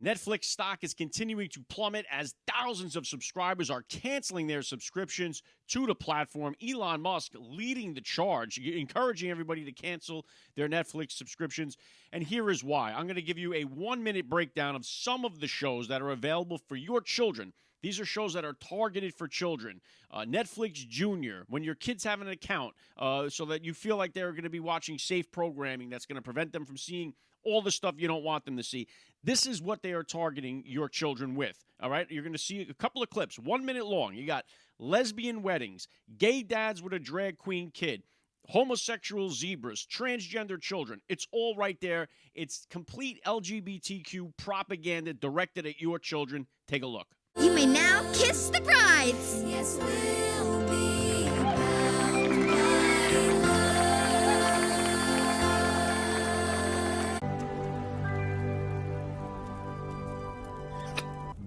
Netflix stock is continuing to plummet as thousands of subscribers are canceling their subscriptions to the platform. Elon Musk leading the charge, encouraging everybody to cancel their Netflix subscriptions. And here is why. I'm going to give you a 1-minute breakdown of some of the shows that are available for your children. These are shows that are targeted for children. Netflix Junior, when your kids have an account, so that you feel like they're going to be watching safe programming that's going to prevent them from seeing all the stuff you don't want them to see. This is what they are targeting your children with, all right? You're going to see a couple of clips, 1 minute long. You got Lesbian Weddings, Gay Dads with a Drag Queen Kid, Homosexual Zebras, Transgender Children. It's all right there. It's complete LGBTQ propaganda directed at your children. Take a look. You may now kiss the brides. Yes, we'll be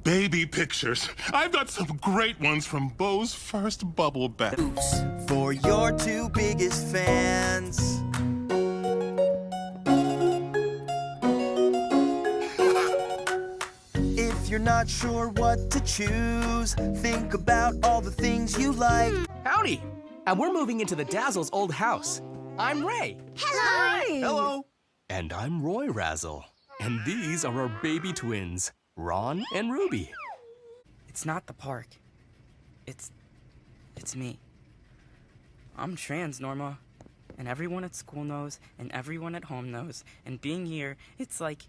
Baby pictures. I've got some great ones from Beau's first bubble bath. For your two biggest fans. If you're not sure what to choose, think about all the things you like. Howdy! And we're moving into the Dazzle's old house. I'm Ray. Hello. Hello. And I'm Roy Razzle. And these are our baby twins, Ron and Ruby. It's not the park. It's me. I'm trans, Norma. And everyone at school knows, and everyone at home knows. And being here, it's like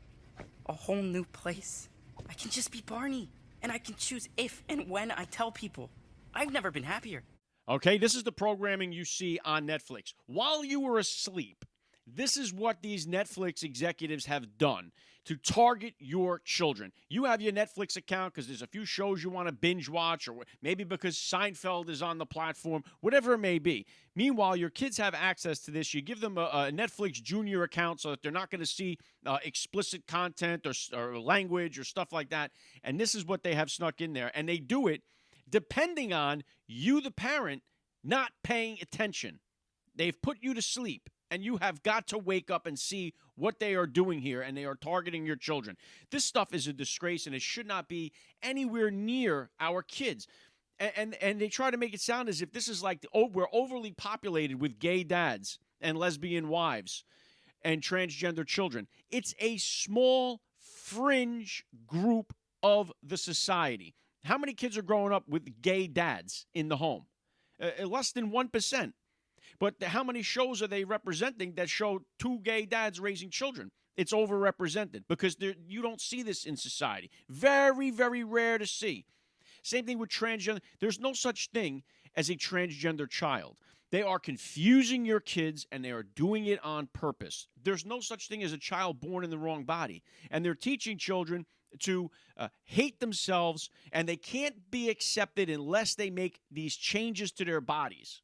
a whole new place. I can just be Barney. And I can choose if and when I tell people. I've never been happier. Okay, this is the programming you see on Netflix. While you were asleep, this is what these Netflix executives have done to target your children. You have your Netflix account because there's a few shows you want to binge watch, or maybe because Seinfeld is on the platform, whatever it may be. Meanwhile, your kids have access to this. You give them a Netflix Junior account so that they're not going to see explicit content or language or stuff like that. And this is what they have snuck in there. And they do it depending on you, the parent, not paying attention. They've put you to sleep. And you have got to wake up and see what they are doing here, and they are targeting your children. This stuff is a disgrace, and it should not be anywhere near our kids. And they try to make it sound as if this is like, we're overly populated with gay dads and lesbian wives and transgender children. It's a small fringe group of the society. How many kids are growing up with gay dads in the home? Less than 1%. But how many shows are they representing that show two gay dads raising children? It's overrepresented because you don't see this in society. Very, very rare to see. Same thing with transgender. There's no such thing as a transgender child. They are confusing your kids, and they are doing it on purpose. There's no such thing as a child born in the wrong body. And they're teaching children to hate themselves, and they can't be accepted unless they make these changes to their bodies.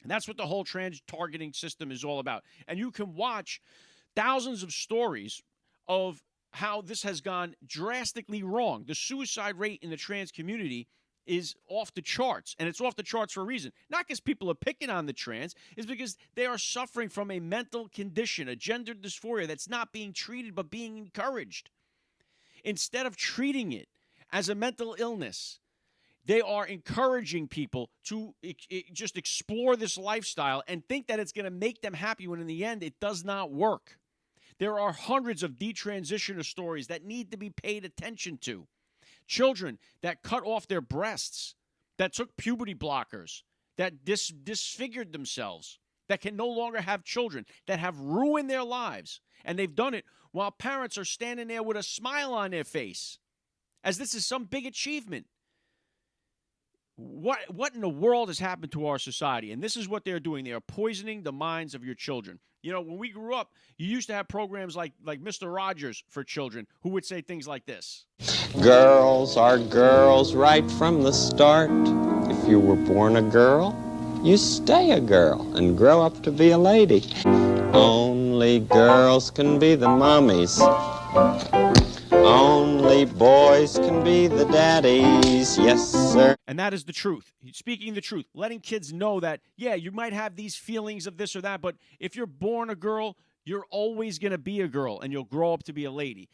And that's what the whole trans targeting system is all about. And you can watch thousands of stories of how this has gone drastically wrong. The suicide rate in the trans community is off the charts, and it's off the charts for a reason. Not because people are picking on the trans, it's because they are suffering from a mental condition, a gender dysphoria that's not being treated but being encouraged. Instead of treating it as a mental illness, they are encouraging people to just explore this lifestyle and think that it's going to make them happy when in the end it does not work. There are hundreds of detransitioner stories that need to be paid attention to. Children that cut off their breasts, that took puberty blockers, that disfigured themselves, that can no longer have children, that have ruined their lives. And they've done it while parents are standing there with a smile on their face, as this is some big achievement. What in the world has happened to our society? And this is what they're doing. They are poisoning the minds of your children. You know, when we grew up, you used to have programs like Mr. Rogers for children who would say things like this. Girls are girls right from the start. If you were born a girl, you stay a girl and grow up to be a lady. Only girls can be the mommies. Only boys can be the daddies, yes, sir. And that is the truth. Speaking the truth, letting kids know that, yeah, you might have these feelings of this or that, but if you're born a girl, You're always going to be a girl, and you'll grow up to be a lady.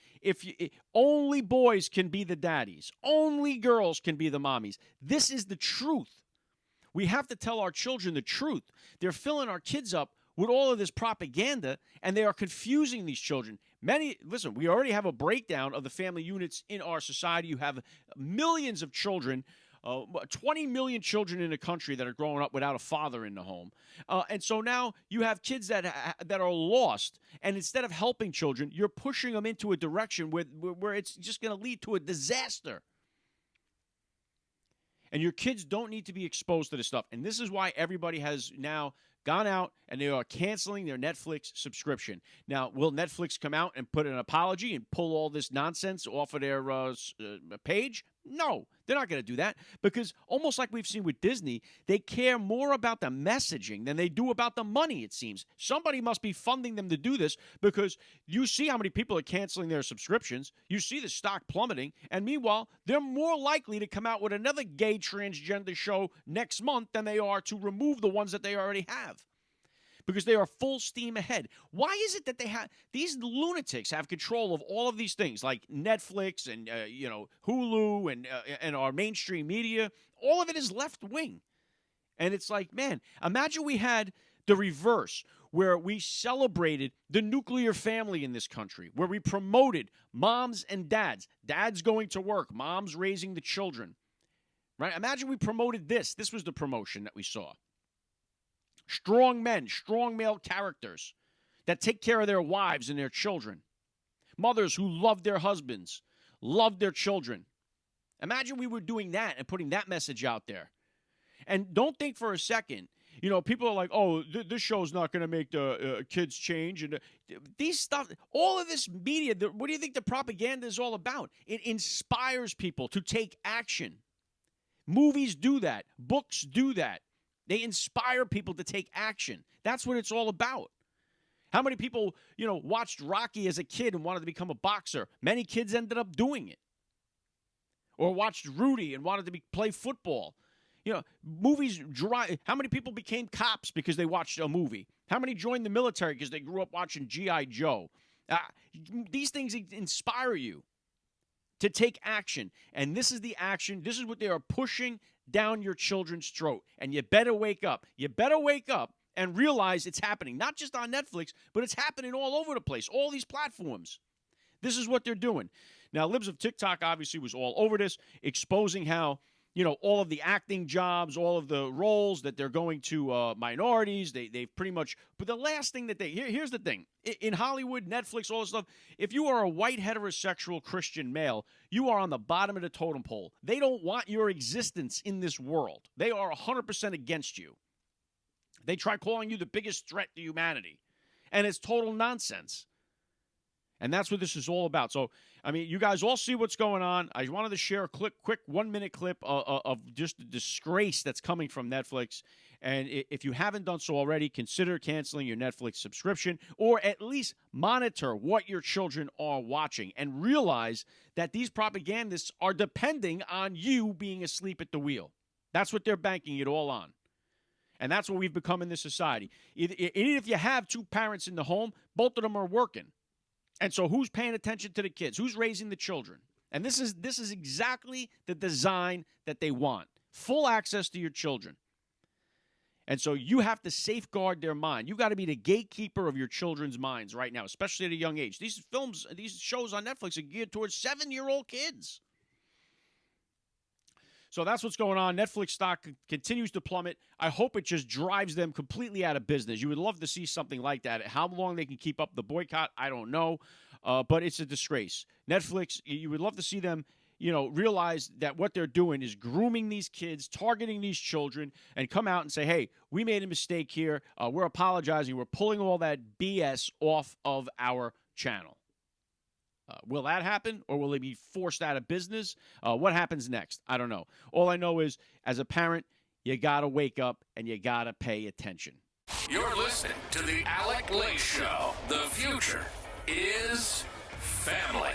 Only boys can be the daddies. Only girls can be the mommies. This is the truth. We have to tell our children the truth. They're filling our kids up with all of this propaganda, and they are confusing these children. Listen, we already have a breakdown of the family units in our society. You have millions of children, 20 million children in the country that are growing up without a father in the home. And so now you have kids that are lost, and instead of helping children, you're pushing them into a direction where it's just going to lead to a disaster. And your kids don't need to be exposed to this stuff. And this is why everybody has now gone out and they are canceling their Netflix subscription. Now, will Netflix come out and put an apology and pull all this nonsense off of their page? No, they're not going to do that, because almost like we've seen with Disney, they care more about the messaging than they do about the money, it seems. Somebody must be funding them to do this, because you see how many people are canceling their subscriptions. You see the stock plummeting, and meanwhile, they're more likely to come out with another gay transgender show next month than they are to remove the ones that they already have, because they are full steam ahead. Why is it that these lunatics have control of all of these things, like Netflix and Hulu and our mainstream media? All of it is left wing, and it's like, man, imagine we had the reverse, where we celebrated the nuclear family in this country, where we promoted moms and dads going to work, moms raising the children, right? Imagine we promoted this. This was the promotion that we saw. Strong men, strong male characters that take care of their wives and their children. Mothers who love their husbands, love their children. Imagine we were doing that and putting that message out there. And don't think for a second, people are like, oh, this show's not going to make the kids change. And these stuff, all of this media, what do you think the propaganda is all about? It inspires people to take action. Movies do that. Books do that. They inspire people to take action. That's what it's all about. How many people, watched Rocky as a kid and wanted to become a boxer? Many kids ended up doing it. Or watched Rudy and wanted to play football. Movies drive. How many people became cops because they watched a movie? How many joined the military because they grew up watching G.I. Joe? These things inspire you to take action. And this is the action. This is what they are pushing down your children's throat. And you better wake up. You better wake up and realize it's happening. Not just on Netflix, but it's happening all over the place. All these platforms. This is what they're doing. Now, Libs of TikTok obviously was all over this, exposing how, all of the acting jobs, all of the roles that they're going to minorities. They've pretty much, but the last thing that here's the thing. In Hollywood, Netflix, all this stuff, if you are a white heterosexual Christian male, you are on the bottom of the totem pole. They don't want your existence in this world. They are 100% against you. They try calling you the biggest threat to humanity. And it's total nonsense. And that's what this is all about. So, you guys all see what's going on. I wanted to share a quick 1-minute clip of just the disgrace that's coming from Netflix. And if you haven't done so already, consider canceling your Netflix subscription, or at least monitor what your children are watching and realize that these propagandists are depending on you being asleep at the wheel. That's what they're banking it all on. And that's what we've become in this society. Even if you have two parents in the home, both of them are working. And so who's paying attention to the kids? Who's raising the children? And this is exactly the design that they want. Full access to your children. And so you have to safeguard their mind. You got to be the gatekeeper of your children's minds right now, especially at a young age. These shows on Netflix are geared towards 7-year-old kids. So that's what's going on. Netflix stock continues to plummet. I hope it just drives them completely out of business. You would love to see something like that. How long they can keep up the boycott, I don't know. But it's a disgrace. Netflix, you would love to see them, realize that what they're doing is grooming these kids, targeting these children, and come out and say, hey, we made a mistake here. We're apologizing. We're pulling all that BS off of our channel. Will that happen, or will they be forced out of business? What happens next? I don't know. All I know is, as a parent, you got to wake up and you got to pay attention. You're listening to the Alec Lace Show. The future is family.